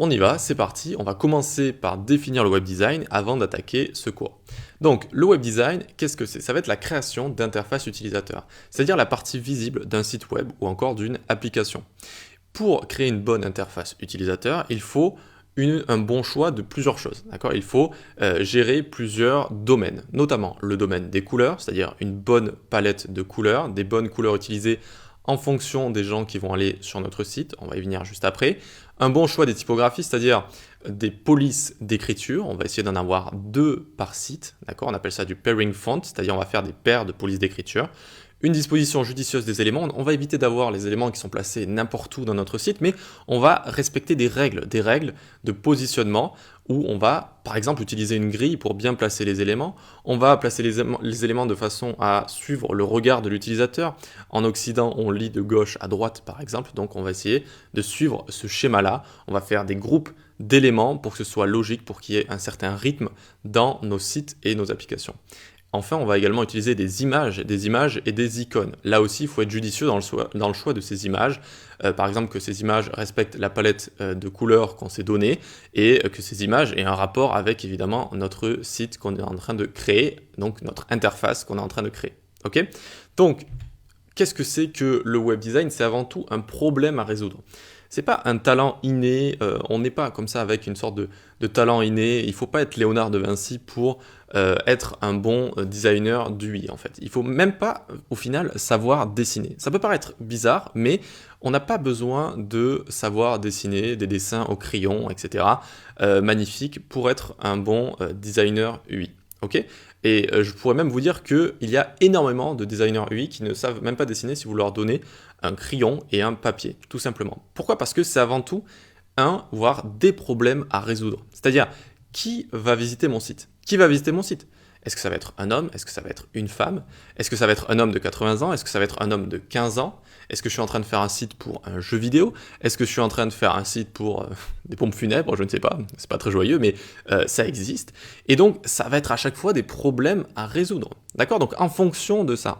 On y va, c'est parti, on va commencer par définir le web design avant d'attaquer ce cours. Donc le web design, qu'est-ce que c'est? Ça va être la création d'interfaces utilisateurs, c'est-à-dire la partie visible d'un site web ou encore d'une application. Pour créer une bonne interface utilisateur, il faut un bon choix de plusieurs choses. Il faut gérer plusieurs domaines, notamment le domaine des couleurs, c'est-à-dire une bonne palette de couleurs, des bonnes couleurs utilisées en fonction des gens qui vont aller sur notre site, on va y venir juste après. Un bon choix des typographies, c'est-à-dire des polices d'écriture, on va essayer d'en avoir 2 par site, on appelle ça du pairing font, c'est-à-dire on va faire des paires de polices d'écriture. Une disposition judicieuse des éléments, on va éviter d'avoir les éléments qui sont placés n'importe où dans notre site, mais on va respecter des règles de positionnement où on va, par exemple, utiliser une grille pour bien placer les éléments. On va placer les éléments de façon à suivre le regard de l'utilisateur. En Occident, on lit de gauche à droite, par exemple, donc on va essayer de suivre ce schéma-là. On va faire des groupes d'éléments pour que ce soit logique, pour qu'il y ait un certain rythme dans nos sites et nos applications. Enfin, on va également utiliser des images et des icônes. Là aussi, il faut être judicieux dans le choix de ces images. Par exemple, que ces images respectent la palette de couleurs qu'on s'est donnée et que ces images aient un rapport avec, évidemment, notre site qu'on est en train de créer, donc notre interface qu'on est en train de créer. Ok ? Donc, qu'est-ce que c'est que le web design? C'est avant tout un problème à résoudre. C'est pas un talent inné, on n'est pas comme ça avec une sorte de talent inné. Il faut pas être Léonard de Vinci pour être un bon designer d'UI en fait. Il faut même pas au final savoir dessiner. Ça peut paraître bizarre, mais on n'a pas besoin de savoir dessiner des dessins au crayon, etc. Magnifiques pour être un bon designer UI. Ok ? Et je pourrais même vous dire qu'il y a énormément de designers UI qui ne savent même pas dessiner si vous leur donnez un crayon et un papier, tout simplement. Pourquoi ? Parce que c'est avant tout voire des problèmes à résoudre. C'est-à-dire, qui va visiter mon site ? Qui va visiter mon site ? Est-ce que ça va être un homme ? Est-ce que ça va être une femme ? Est-ce que ça va être un homme de 80 ans ? Est-ce que ça va être un homme de 15 ans ? Est-ce que je suis en train de faire un site pour un jeu vidéo ? Est-ce que je suis en train de faire un site pour des pompes funèbres ? Je ne sais pas, c'est pas très joyeux, mais ça existe. Et donc, ça va être à chaque fois des problèmes à résoudre. D'accord ? Donc, en fonction de ça,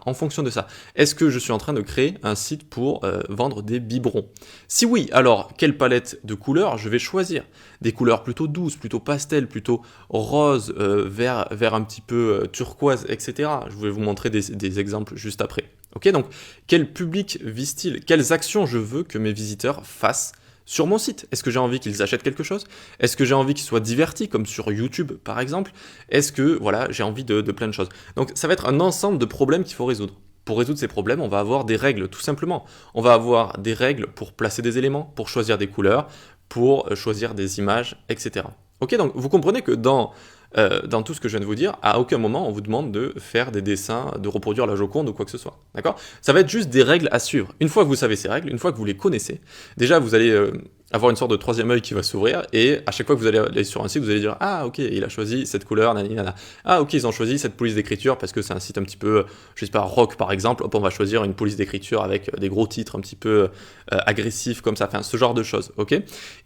est-ce que je suis en train de créer un site pour vendre des biberons ? Si oui, alors, quelle palette de couleurs je vais choisir ? Des couleurs plutôt douces, plutôt pastel, plutôt rose, vert un petit peu turquoise, etc. Je vais vous montrer des exemples juste après. Ok, donc quel public vise-t-il? Quelles actions je veux que mes visiteurs fassent sur mon site? Est-ce que j'ai envie qu'ils achètent quelque chose? Est-ce que j'ai envie qu'ils soient divertis, comme sur YouTube par exemple? Est-ce que voilà, j'ai envie de plein de choses? Donc ça va être un ensemble de problèmes qu'il faut résoudre. Pour résoudre ces problèmes, on va avoir des règles, tout simplement. On va avoir des règles pour placer des éléments, pour choisir des couleurs, pour choisir des images, etc. Ok, donc vous comprenez que dans tout ce que je viens de vous dire, à aucun moment on vous demande de faire des dessins, de reproduire la Joconde ou quoi que ce soit. D'accord ? Ça va être juste des règles à suivre. Une fois que vous savez ces règles, une fois que vous les connaissez, déjà vous allez avoir une sorte de troisième œil qui va s'ouvrir et à chaque fois que vous allez aller sur un site, vous allez dire ah ok, il a choisi cette couleur, nanana. Ah ok, ils ont choisi cette police d'écriture parce que c'est un site un petit peu, je sais pas, rock par exemple. Hop, on va choisir une police d'écriture avec des gros titres un petit peu agressifs comme ça, enfin ce genre de choses. Ok ?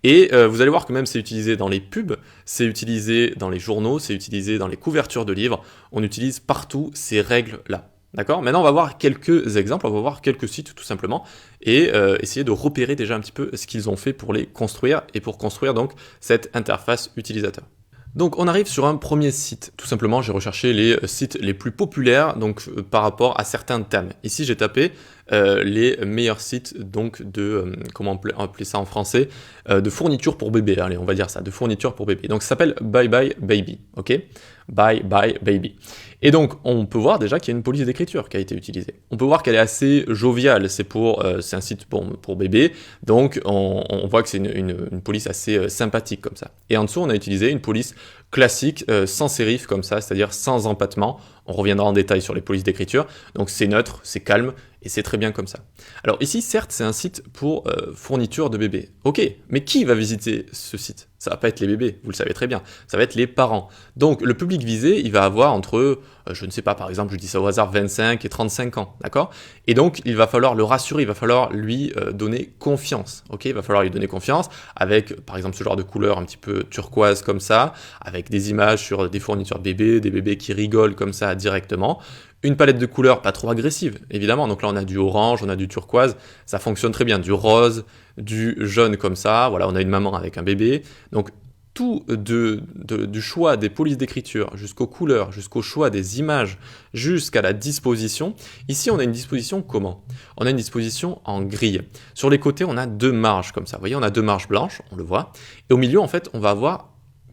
Et vous allez voir que même c'est utilisé dans les pubs, c'est utilisé dans les journaux, c'est utilisé dans les couvertures de livres, on utilise partout ces règles-là. D'accord ? Maintenant, on va voir quelques exemples, on va voir quelques sites tout simplement, et essayer de repérer déjà un petit peu ce qu'ils ont fait pour les construire, et pour construire donc cette interface utilisateur. Donc on arrive sur un premier site, tout simplement j'ai recherché les sites les plus populaires donc par rapport à certains thèmes. Ici j'ai tapé les meilleurs sites donc de, comment appeler ça en français, de fournitures pour bébé, allez on va dire ça, de fournitures pour bébé. Donc ça s'appelle Bye Bye Baby, ok ? Bye Bye Baby. Et donc on peut voir déjà qu'il y a une police d'écriture qui a été utilisée. On peut voir qu'elle est assez joviale, c'est un site pour bébé, donc on voit que c'est une police assez sympathique comme ça. Et en dessous on a utilisé une police classique, sans sérif comme ça, c'est-à-dire sans empattement. On reviendra en détail sur les polices d'écriture. Donc c'est neutre, c'est calme, et c'est très bien comme ça. Alors ici, certes, c'est un site pour fourniture de bébés. Ok, mais qui va visiter ce site ? Ça va pas être les bébés, vous le savez très bien. Ça va être les parents. Donc le public visé, il va avoir entre, je ne sais pas, par exemple, je dis ça au hasard, 25 et 35 ans, d'accord ? Et donc il va falloir le rassurer, il va falloir lui donner confiance. Ok, il va falloir lui donner confiance avec, par exemple, ce genre de couleur un petit peu turquoise comme ça, avec des images sur des fournitures de bébés, des bébés qui rigolent comme ça directement. Une palette de couleurs pas trop agressive, évidemment. Donc là, on a du orange, on a du turquoise, ça fonctionne très bien. Du rose, du jaune comme ça. Voilà, on a une maman avec un bébé. Donc tout du choix des polices d'écriture jusqu'aux couleurs, jusqu'au choix des images, jusqu'à la disposition. Ici, on a une disposition comment? On a une disposition en grille. Sur les côtés, on a deux marges comme ça. Vous voyez, on a deux marges blanches, on le voit. Et au milieu, en fait, on va avoir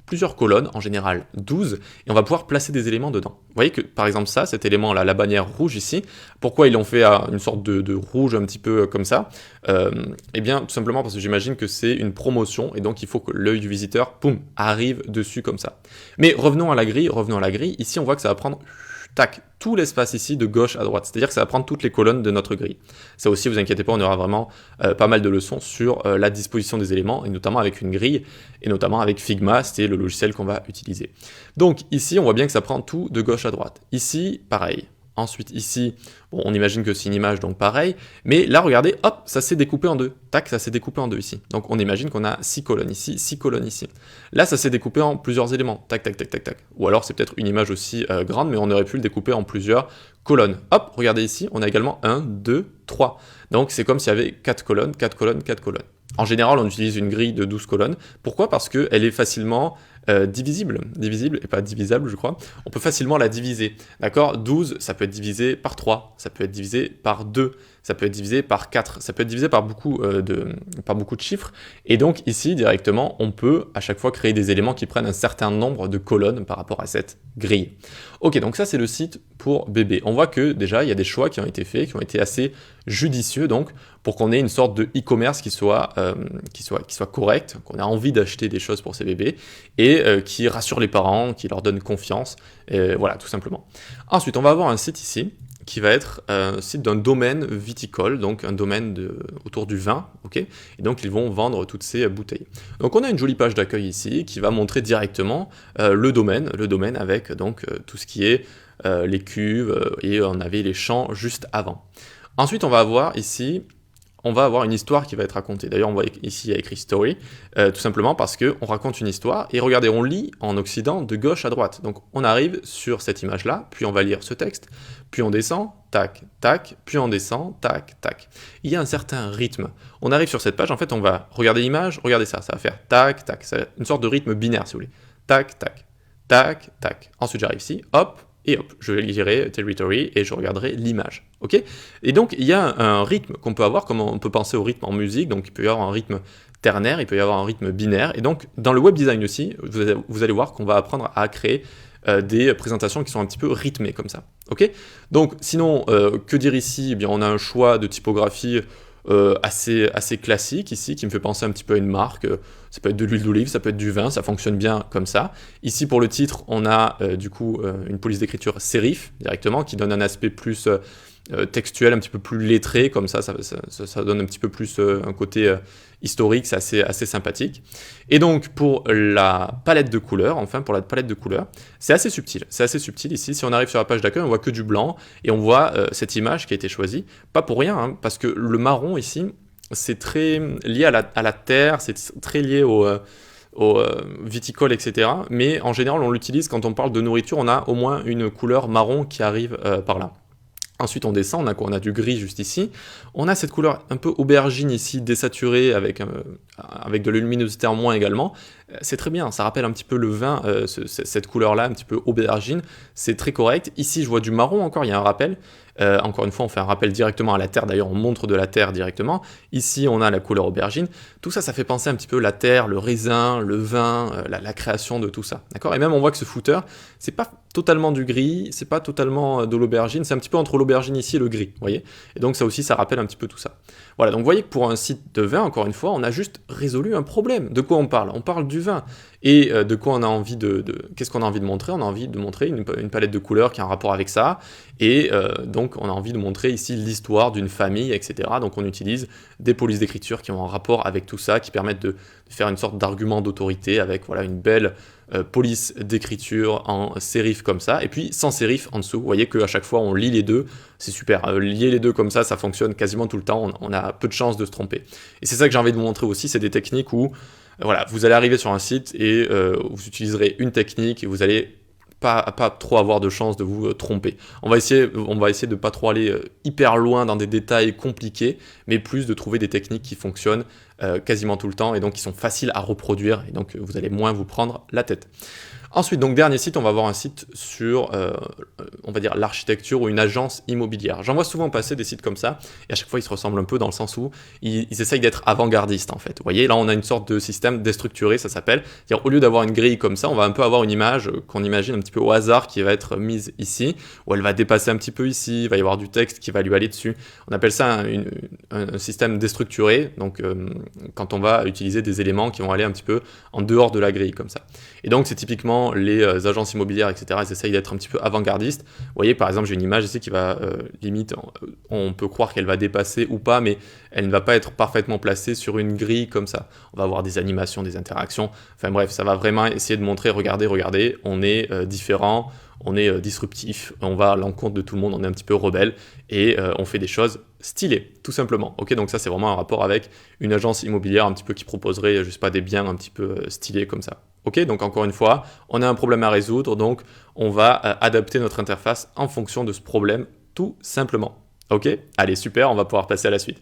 plusieurs colonnes, en général 12, et on va pouvoir placer des éléments dedans. Vous voyez que, par exemple, ça, cet élément-là, la bannière rouge ici, pourquoi ils l'ont fait à une sorte de rouge un petit peu comme ça? Eh bien, tout simplement parce que j'imagine que c'est une promotion, et donc il faut que l'œil du visiteur, poum, arrive dessus comme ça. Mais revenons à la grille, ici on voit que ça va prendre tac, tout l'espace ici de gauche à droite, c'est-à-dire que ça va prendre toutes les colonnes de notre grille. Ça aussi, vous inquiétez pas, on aura vraiment pas mal de leçons sur la disposition des éléments, et notamment avec une grille, et notamment avec Figma, c'est le logiciel qu'on va utiliser. Donc ici, on voit bien que ça prend tout de gauche à droite. Ici, pareil. Ensuite, ici, bon, on imagine que c'est une image, donc pareil. Mais là, regardez, hop, ça s'est découpé en deux. Tac, ça s'est découpé en deux ici. Donc, on imagine qu'on a 6 colonnes ici, 6 colonnes ici. Là, ça s'est découpé en plusieurs éléments. Tac, tac, tac, tac, tac. Ou alors, c'est peut-être une image aussi grande, mais on aurait pu le découper en plusieurs colonnes. Hop, regardez ici, on a également 1, 2, 3. Donc, c'est comme s'il y avait 4 colonnes, 4 colonnes, 4 colonnes. En général, on utilise une grille de 12 colonnes. Pourquoi? Parce qu'elle est facilement divisible et pas divisable, je crois. On peut facilement la diviser, d'accord? 12, ça peut être divisé par 3, ça peut être divisé par 2, ça peut être divisé par 4, ça peut être divisé par beaucoup de chiffres. Et donc ici, directement, on peut à chaque fois créer des éléments qui prennent un certain nombre de colonnes par rapport à cette grille. Ok, donc ça c'est le site pour bébé. On voit que déjà, il y a des choix qui ont été faits, qui ont été assez judicieux, donc, pour qu'on ait une sorte de e-commerce qui soit correct, qu'on ait envie d'acheter des choses pour ces bébés, et qui rassure les parents, qui leur donne confiance, voilà, tout simplement. Ensuite, on va avoir un site ici, qui va être un site d'un domaine viticole, donc un domaine autour du vin, ok? Et donc ils vont vendre toutes ces bouteilles. Donc on a une jolie page d'accueil ici, qui va montrer directement le domaine avec donc tout ce qui est les cuves, et on avait les champs juste avant. Ensuite, on va avoir ici, une histoire qui va être racontée. D'ailleurs, on voit ici, il y a écrit story, tout simplement parce qu'on raconte une histoire, et regardez, on lit en occident de gauche à droite. Donc, on arrive sur cette image-là, puis on va lire ce texte, puis on descend, tac, tac, puis on descend, tac, tac. Il y a un certain rythme. On arrive sur cette page, en fait, on va regarder l'image, regardez ça va faire tac, tac, ça va être une sorte de rythme binaire, si vous voulez. Tac, tac, tac, tac. Ensuite, j'arrive ici, hop, et hop, je lirai territory et je regarderai l'image, ok? Et donc, il y a un rythme qu'on peut avoir, comme on peut penser au rythme en musique, donc il peut y avoir un rythme ternaire, il peut y avoir un rythme binaire, et donc, dans le web design aussi, vous allez voir qu'on va apprendre à créer des présentations qui sont un petit peu rythmées, comme ça, ok? Donc, sinon, que dire ici? Eh bien, on a un choix de typographie assez classique ici, qui me fait penser un petit peu à une marque. Ça peut être de l'huile d'olive, ça peut être du vin, ça fonctionne bien comme ça. Ici, pour le titre, on a une police d'écriture serif directement, qui donne un aspect plus textuel, un petit peu plus lettré, comme ça donne un petit peu plus un côté historique, c'est assez sympathique. Et donc, pour la palette de couleurs, c'est assez subtil ici. Si on arrive sur la page d'accueil, on voit que du blanc, et on voit cette image qui a été choisie, pas pour rien, hein, parce que le marron ici, c'est très lié à la terre, c'est très lié au viticole, etc. Mais en général, on l'utilise quand on parle de nourriture, on a au moins une couleur marron qui arrive par là. Ensuite, on descend, on a du gris juste ici. On a cette couleur un peu aubergine ici, désaturée, avec de la luminosité en moins également. C'est très bien, ça rappelle un petit peu le vin, cette couleur-là, un petit peu aubergine. C'est très correct. Ici, je vois du marron encore, il y a un rappel. Encore une fois, on fait un rappel directement à la terre. D'ailleurs, on montre de la terre directement. Ici, on a la couleur aubergine. Tout ça, ça fait penser un petit peu la terre, le raisin, le vin, la création de tout ça. D'accord? Et même, on voit que ce footer, c'est pas totalement du gris, c'est pas totalement de l'aubergine, c'est un petit peu entre l'aubergine ici et le gris, vous voyez? Et donc, ça aussi, ça rappelle un petit peu tout ça. Voilà, donc vous voyez que pour un site de vin, encore une fois, on a juste résolu un problème. De quoi on parle? On parle du vin. Et de quoi on a envie qu'est-ce qu'on a envie de montrer? On a envie de montrer une palette de couleurs qui a un rapport avec ça. Et donc, on a envie de montrer ici l'histoire d'une famille, etc. Donc, on utilise des polices d'écriture qui ont un rapport avec tout ça, qui permettent de faire une sorte d'argument d'autorité avec voilà, une belle police d'écriture en sérif comme ça. Et puis, sans sérif en dessous. Vous voyez qu'à chaque fois, on lit les deux. C'est super. Lier les deux comme ça fonctionne quasiment tout le temps. On a peu de chances de se tromper. Et c'est ça que j'ai envie de vous montrer aussi. C'est des techniques où voilà, vous allez arriver sur un site et vous utiliserez une technique et vous allez pas trop avoir de chance de vous tromper. On va essayer de pas trop aller hyper loin dans des détails compliqués, mais plus de trouver des techniques qui fonctionnent quasiment tout le temps et donc qui sont faciles à reproduire et donc vous allez moins vous prendre la tête. Ensuite, donc dernier site, on va voir un site sur, on va dire, l'architecture ou une agence immobilière. J'en vois souvent passer des sites comme ça, et à chaque fois, ils se ressemblent un peu dans le sens où ils essayent d'être avant-gardistes, en fait. Vous voyez, là, on a une sorte de système déstructuré, ça s'appelle. C'est-à-dire, au lieu d'avoir une grille comme ça, on va un peu avoir une image qu'on imagine un petit peu au hasard qui va être mise ici, où elle va dépasser un petit peu ici, il va y avoir du texte qui va lui aller dessus. On appelle ça un système déstructuré, donc quand on va utiliser des éléments qui vont aller un petit peu en dehors de la grille, comme ça. Et donc, c'est typiquement les agences immobilières, etc., elles essayent d'être un petit peu avant-gardistes. Vous voyez, par exemple, j'ai une image ici qui va, limite, on peut croire qu'elle va dépasser ou pas, mais elle ne va pas être parfaitement placée sur une grille comme ça. On va avoir des animations, des interactions. Enfin bref, ça va vraiment essayer de montrer, regardez, on est différent, on est disruptif, on va à l'encontre de tout le monde, on est un petit peu rebelle et on fait des choses stylées, tout simplement. Ok, donc ça c'est vraiment un rapport avec une agence immobilière un petit peu qui proposerait, je sais pas, des biens un petit peu stylés comme ça. Ok, donc encore une fois, on a un problème à résoudre, donc on va adapter notre interface en fonction de ce problème, tout simplement. Ok, allez super, on va pouvoir passer à la suite.